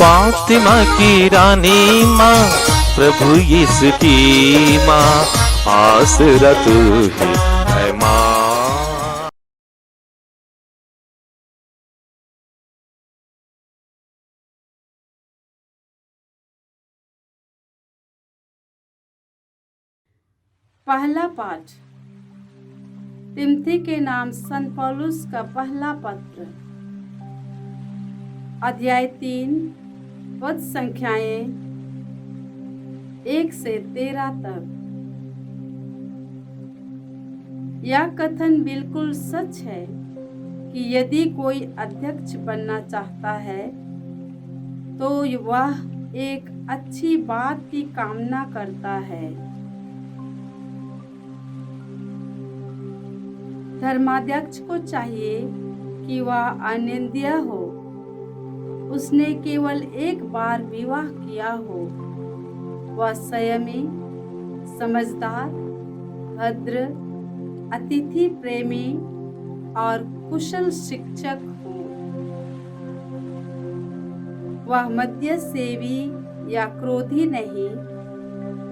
फातिमा की रानी माँ, प्रभु यीशु की माँ, आसरा तू ही है माँ। पहला पाठ तिमोथी के नाम संत पौलुस का पहला पत्र, अध्याय 3, पद संख्याएं 1 से 13 तक। यह कथन बिल्कुल सच है कि यदि कोई अध्यक्ष बनना चाहता है तो वह एक अच्छी बात की कामना करता है। धर्माध्यक्ष को चाहिए कि वह अनिंद्य हो, उसने केवल एक बार विवाह किया हो, वह संयमी, समझदार, भद्र, अतिथि प्रेमी और कुशल शिक्षक हो। वह मद्यसेवी या क्रोधी नहीं,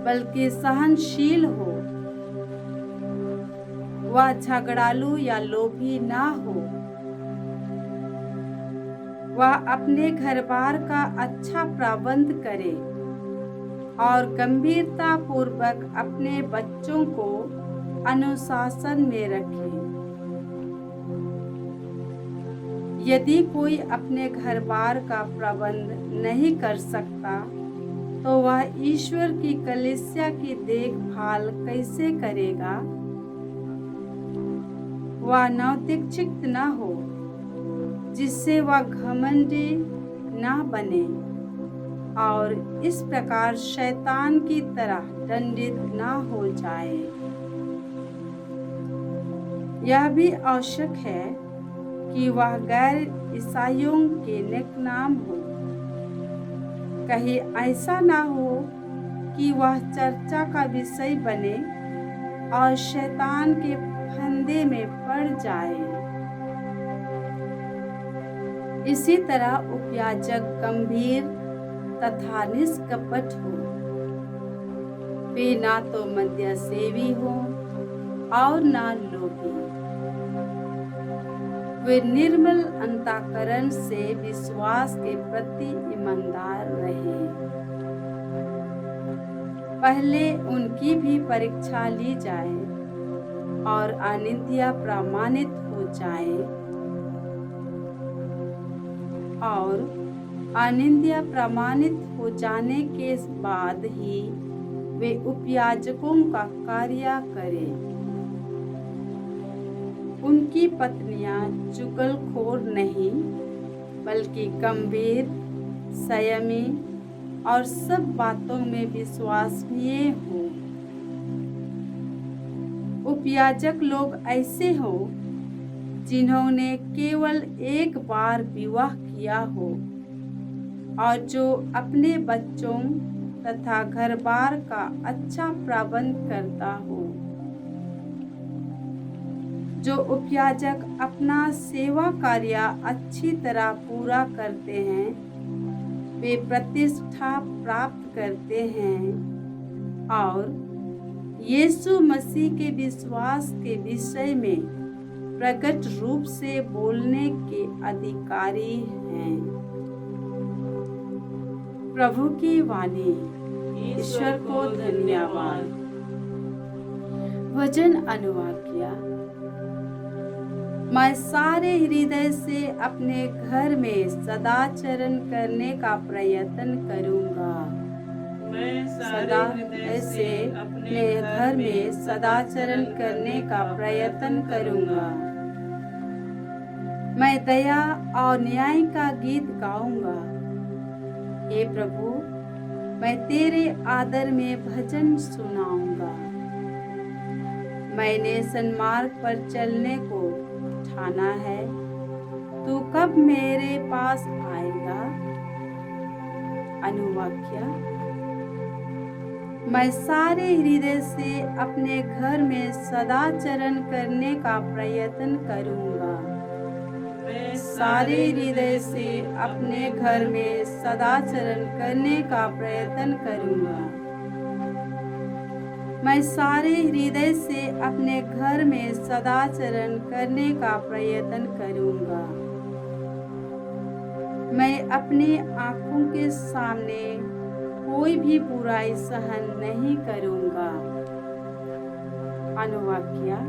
बल्कि सहनशील हो। वह झगड़ालू या लोभी ना हो। वह अपने घर-बार का अच्छा प्रबंध करे और गंभीरता पूर्वक अपने बच्चों को अनुशासन में रखे। यदि कोई अपने घर-बार का प्रबंध नहीं कर सकता तो वह ईश्वर की कलीसिया की देखभाल कैसे करेगा? वह नवदीक्षित न हो, जिससे वह घमंडी न बने और इस प्रकार शैतान की तरह दंडित न हो जाए। यह भी आवश्यक है कि वह गैर ईसाइयों के नेकनाम हो। कहीं ऐसा ना हो कि वह चर्चा का विषय बने और शैतान के फंदे में पड़ जाए। इसी तरह उपयाजक गंभीर तथा निष्कपट हो। वे ना तो मद्यसेवी हो और ना लोभी। वे निर्मल अंतःकरण से विश्वास के प्रति ईमानदार रहे। पहले उनकी भी परीक्षा ली जाए और अनिंद्य प्रमाणित हो जाए, और अनिंद्य प्रमाणित हो जाने के बाद ही वे उपयाजकों का कार्य करें। उनकी पत्नियां चुगलखोर नहीं, बल्कि गंभीर, संयमी और सब बातों में विश्वसनीय हो। उपयाजक लोग ऐसे हो जिन्होंने केवल एक बार विवाह किया हो और जो अपने बच्चों तथा घर-बार का अच्छा प्रबंध करता हो। जो उपयाजक अपना सेवा कार्य अच्छी तरह पूरा करते हैं, वे प्रतिष्ठा प्राप्त करते हैं और यीशु मसीह के विश्वास के विषय में प्रकट रूप से बोलने के अधिकारी हैं। प्रभु की वाणी। ईश्वर को धन्यवाद। वचन अनुवाद किया। मैं सारे हृदय से अपने घर में सदाचरण करने का प्रयत्न करूंगा। मैं सदा से अपने घर में सदाचरण करने का प्रयत्न करूंगा। मैं दया और न्याय का गीत गाऊंगा। हे प्रभु, मैं तेरे आदर में भजन सुनाऊंगा। मैंने सन्मार्ग पर चलने को ठाना है। तू कब मेरे पास आएगा? अनुवाक्य। मैं सारे हृदय से अपने घर में सदाचरण करने का प्रयत्न करूंगा। सारे हृदय से अपने घर में सदाचरण करने का प्रयत्न करूंगा। मैं सारे हृदय से अपने घर में सदाचरण करने का प्रयत्न करूंगा। मैं अपने आंखों के सामने कोई भी बुराई सहन नहीं करूंगा। अनुवाक्या,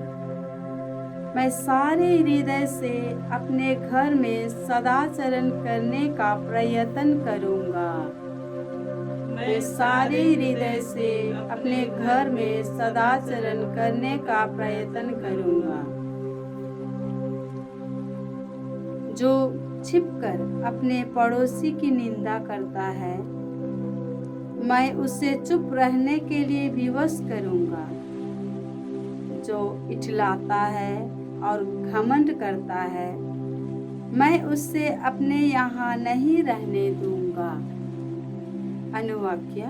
मैं सारे हृदय से अपने घर में सदाचरण करने का प्रयत्न करूंगा। मैं सारे हृदय से अपने घर में सदाचरण करने का प्रयत्न करूंगा। जो छिपकर अपने पड़ोसी की निंदा करता है, मैं उससे चुप रहने के लिए विवश करूंगा। जो इठलाता है और घमंड करता है, मैं उससे अपने यहाँ नहीं रहने दूंगा। अनुवाक्या,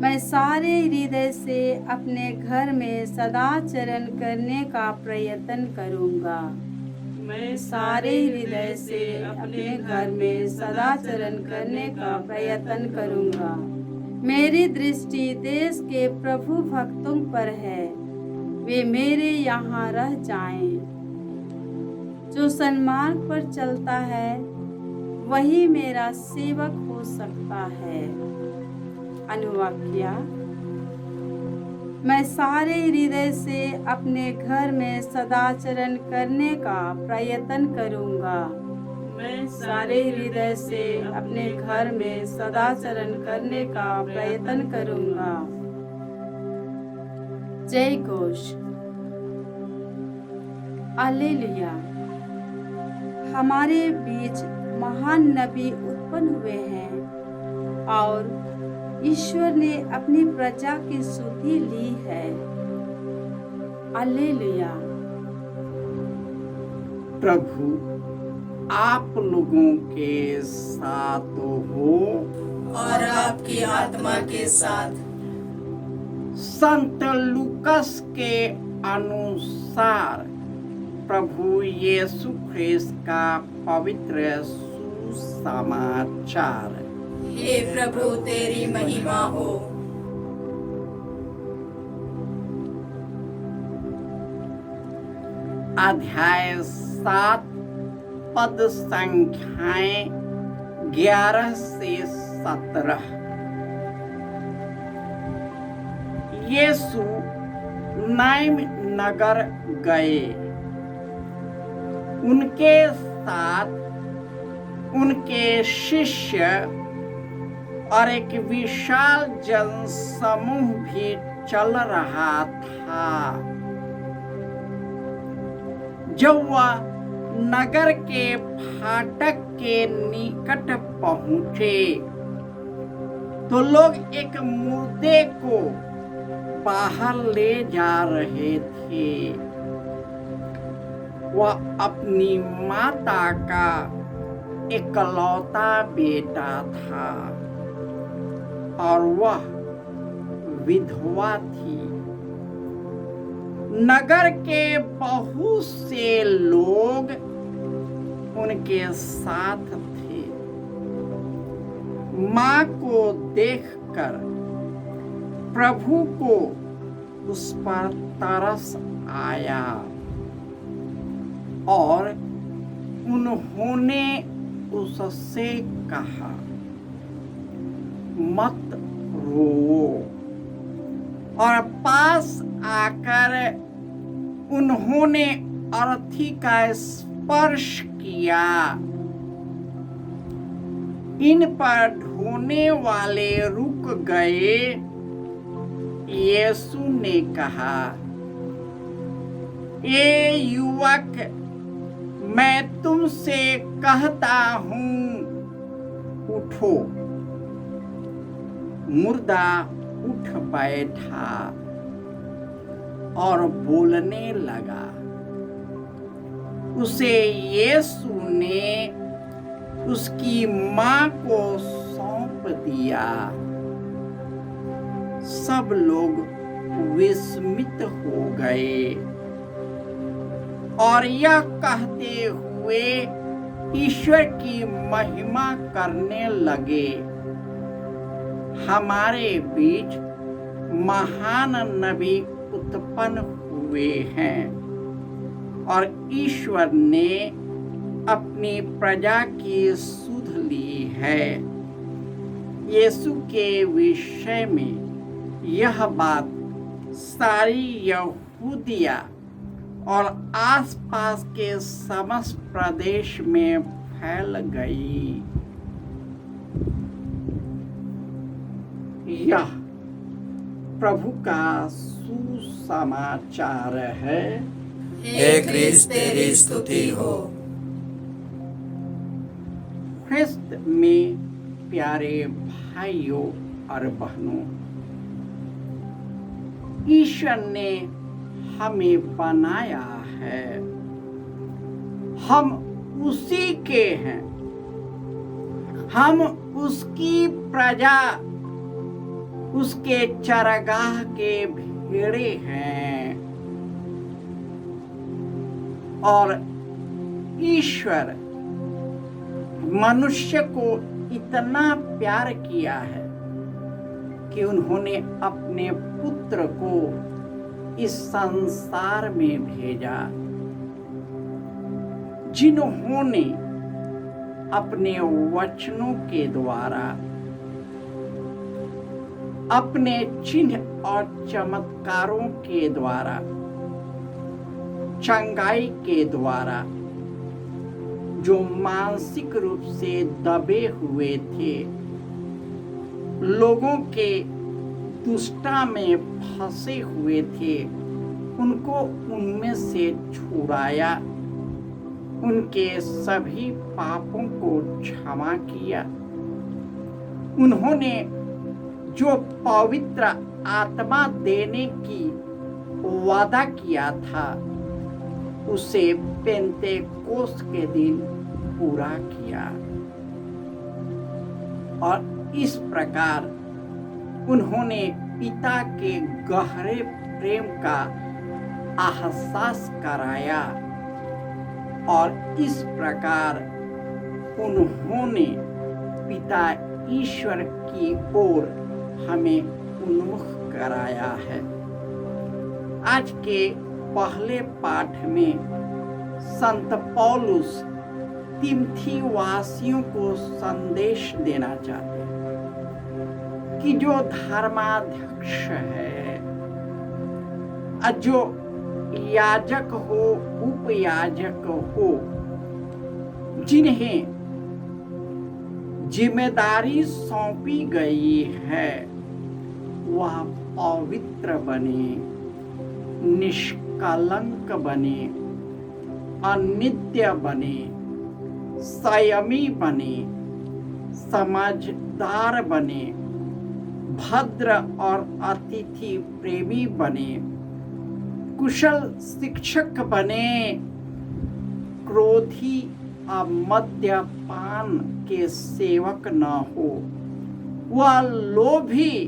मैं सारे हृदय से अपने घर में सदाचरण करने का प्रयत्न करूंगा। मैं सारे हृदय से अपने घर में सदाचरण करने का प्रयत्न करूंगा। मेरी दृष्टि देश के प्रभु भक्तों पर है, वे मेरे यहाँ रह जाएं। जो सन्मार्ग पर चलता है, वही मेरा सेवक हो सकता है। अनुवाक्या, मैं सारे हृदय से अपने घर में सदाचरण करने का प्रयत्न करूंगा। मैं सारे हृदय से अपने घर में सदाचरण करने का प्रयत्न करूंगा। जय घोष। हालेलुया। हमारे बीच महान नबी उत्पन्न हुए हैं और ईश्वर ने अपनी प्रजा की सुधि ली है। हालेलुया। प्रभु आप लोगों के साथ हो और आपकी आत्मा के साथ। संत लूकस के अनुसार प्रभु यीशु ख्रिस्त का पवित्र सुसमाचार। हे प्रभु तेरी महिमा हो। अध्याय 7 पद संख्याएं 11 से 17। यीशु नाइन नगर गए। उनके साथ उनके शिष्य और एक विशाल जनसमूह भी चल रहा था। जब वह नगर के फाटक के निकट पहुंचे तो लोग एक मुर्दे को बाहर ले जा रहे थे। वह अपनी माता का इकलौता बेटा था और वह विधवा थी। नगर के बहुत से लोग उनके साथ थे। माँ को देखकर प्रभु को उस पर तरस आया और उन्होंने उससे कहा, मत रो। और पास आकर उन्होंने अर्थी का स्पर्श किया। इन पर ढोने वाले रुक गए। यीशु ने कहा, ए युवक, मैं तुमसे कहता हूँ, उठो। मुर्दा उठ बैठा और बोलने लगा। उसे यीशु ने उसकी माँ को सौंप दिया। सब लोग विस्मित हो गए और यह कहते हुए हुए ईश्वर की महिमा करने लगे। हमारे बीच महान नबी उत्पन्न हुए हैं और ईश्वर ने अपनी प्रजा की सुध ली है। यीशु के विषय में यह बात सारी यहूदिया और आसपास के समस्त प्रदेश में फैल गई। यह प्रभु का सुसमाचार है। हे क्रिस्त तेरी स्तुति हो। ख्रिस्त में प्यारे भाइयों और बहनों, ईश्वर ने हमें बनाया है। हम उसी के हैं। हम उसकी प्रजा, उसके चरागाह के भेड़े हैं। और ईश्वर मनुष्य को इतना प्यार किया है कि उन्होंने अपने पुत्र को इस संसार में भेजा, जिन्होंने अपने वचनों के द्वारा, अपने चिन्ह और चमत्कारों के द्वारा, चंगाई के द्वारा, जो मानसिक रूप से दबे हुए थे, लोगों के दुष्टा में फंसे हुए थे, उनको उनमें से छुड़ाया, उनके सभी पापों को क्षमा किया। उन्होंने जो पवित्र आत्मा देने की वादा किया था, उसे पेंतेकोस्त के दिन पूरा किया। और इस प्रकार उन्होंने पिता के गहरे प्रेम का एहसास कराया और इस प्रकार उन्होंने पिता ईश्वर की ओर हमें उन्मुख कराया है। आज के पहले पाठ में संत पौलुस तिमथी वासियों को संदेश देना चाहते हैं कि जो धर्माध्यक्ष है, जो याजक हो, उपयाजक हो, जिन्हें जिम्मेदारी सौंपी गई है, वह पवित्र बने, निष्कलंक बने, अनित्य बने, संयमी बने, समझदार बने, भद्र और अतिथि प्रेमी बने, कुशल शिक्षक बने, क्रोधी और मद्यपान के सेवक न हो, वह लोभी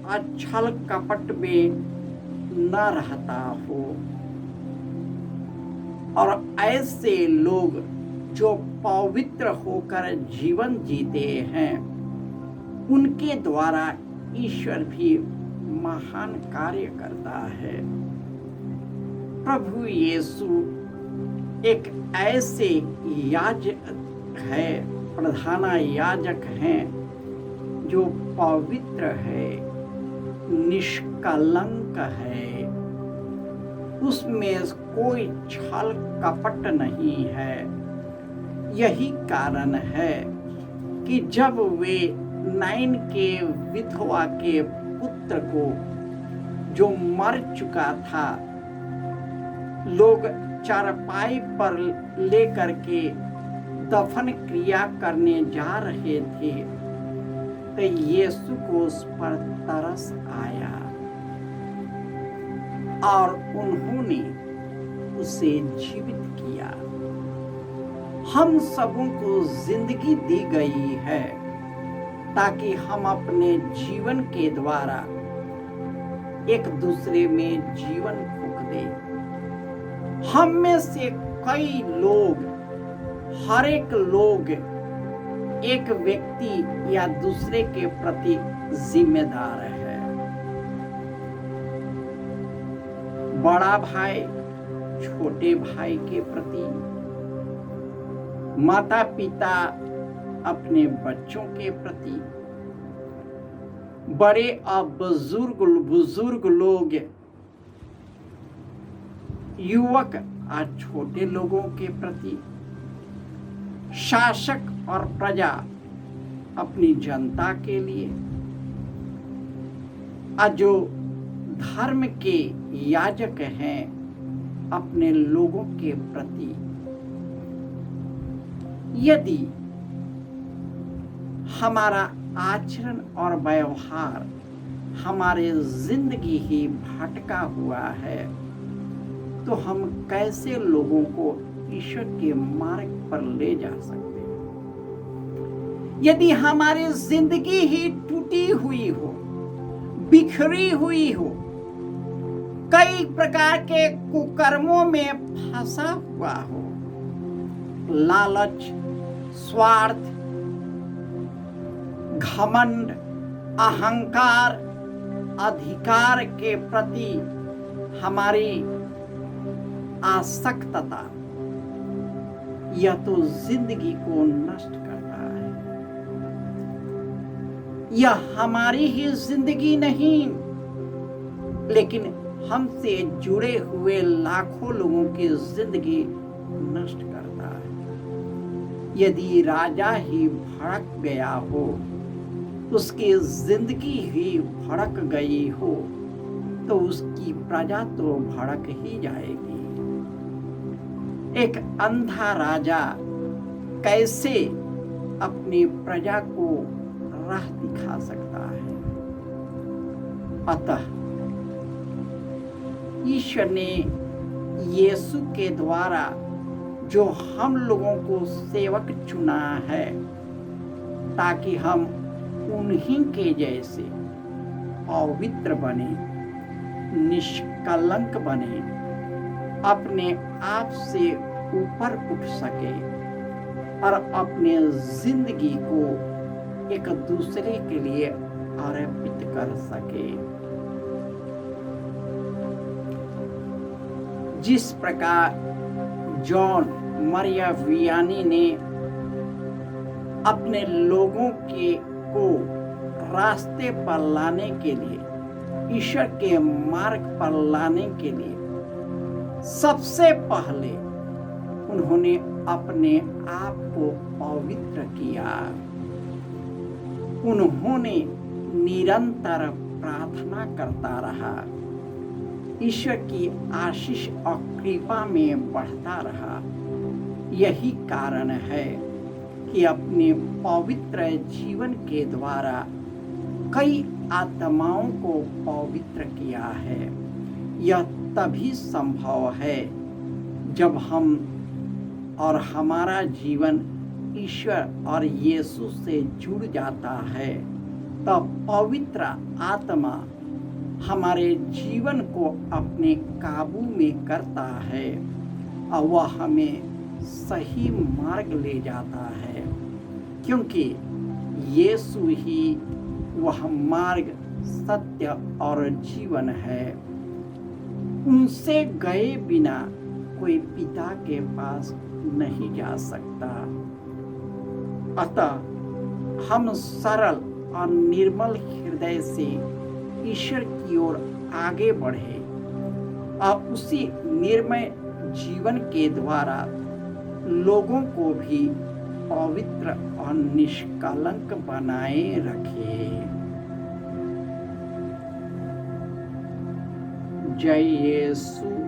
और छल कपट में न रहता हो। और ऐसे लोग जो पवित्र होकर जीवन जीते हैं, उनके द्वारा ईश्वर भी महान कार्य करता है। प्रभु यीशु एक ऐसे याजक है, प्रधान याजक हैं, जो पवित्र है, निष्कलंक है, उसमें कोई छल कपट नहीं है। यही कारण है कि जब वे नाइन के विधवा के पुत्र को, जो मर चुका था, लोग चारपाई पर लेकर के दफन क्रिया करने जा रहे थे, तो यीशु को उस पर तरस आया और उन्होंने उसे जीवित किया। हम सबों को जिंदगी दी गई है ताकि हम अपने जीवन के द्वारा एक दूसरे में जीवन फूंक दें। हम में से कई लोग हर एक लोग एक व्यक्ति या दूसरे के प्रति जिम्मेदार है। बड़ा भाई छोटे भाई के प्रति, माता पिता अपने बच्चों के प्रति, बड़े और बुजुर्ग लोग युवक और छोटे लोगों के प्रति, शासक और प्रजा अपनी जनता के लिए, और जो धर्म के याजक हैं अपने लोगों के प्रति। यदि हमारा आचरण और व्यवहार हमारे जिंदगी ही भटका हुआ है, तो हम कैसे लोगों को ईश्वर के मार्ग पर ले जा सकते हैं? यदि हमारी जिंदगी ही टूटी हुई हो, बिखरी हुई हो, कई प्रकार के कुकर्मों में फंसा हुआ हो, लालच, स्वार्थ, घमंड, अहंकार, अधिकार के प्रति हमारी आसक्तता, यह तो जिंदगी को नष्ट करता है। यह हमारी ही जिंदगी नहीं, लेकिन हमसे जुड़े हुए लाखों लोगों की जिंदगी नष्ट करता है। यदि राजा ही भड़क गया हो, उसकी जिंदगी ही भड़क गई हो, तो उसकी प्रजा तो भड़क ही जाएगी। एक अंधा राजा कैसे अपनी प्रजा को राह दिखा सकता है? अतः ईश्वर ने यीशु के द्वारा जो हम लोगों को सेवक चुना है, ताकि हम उन्हीं के जैसे पवित्र बने, निष्कलंक बने, अपने आप से ऊपर उठ सके और अपने जिंदगी को एक दूसरे के लिए अर्पित कर सके। जिस प्रकार जॉन मरिया वियानी ने अपने लोगों को रास्ते पर लाने के लिए, ईश्वर के मार्ग पर लाने के लिए सबसे पहले उन्होंने अपने आप को पवित्र किया। उन्होंने निरंतर प्रार्थना करता रहा, ईश्वर की आशीष और कृपा में बढ़ता रहा। यही कारण है कि अपने पवित्र जीवन के द्वारा कई आत्माओं को पवित्र किया है। यह तभी संभव है जब हम और हमारा जीवन ईश्वर और यीशु से जुड़ जाता है, तब पवित्र आत्मा हमारे जीवन को अपने काबू में करता है और वह हमें सही मार्ग ले जाता है, क्योंकि यीशु ही वह मार्ग, सत्य और जीवन है। उनसे गए बिना कोई पिता के पास नहीं जा सकता। अतः हम सरल और निर्मल हृदय से ईश्वर की ओर आगे बढ़े और उसी निर्मय जीवन के द्वारा लोगों को भी पवित्र और निष्कलंक बनाए रखे। जय यीशु।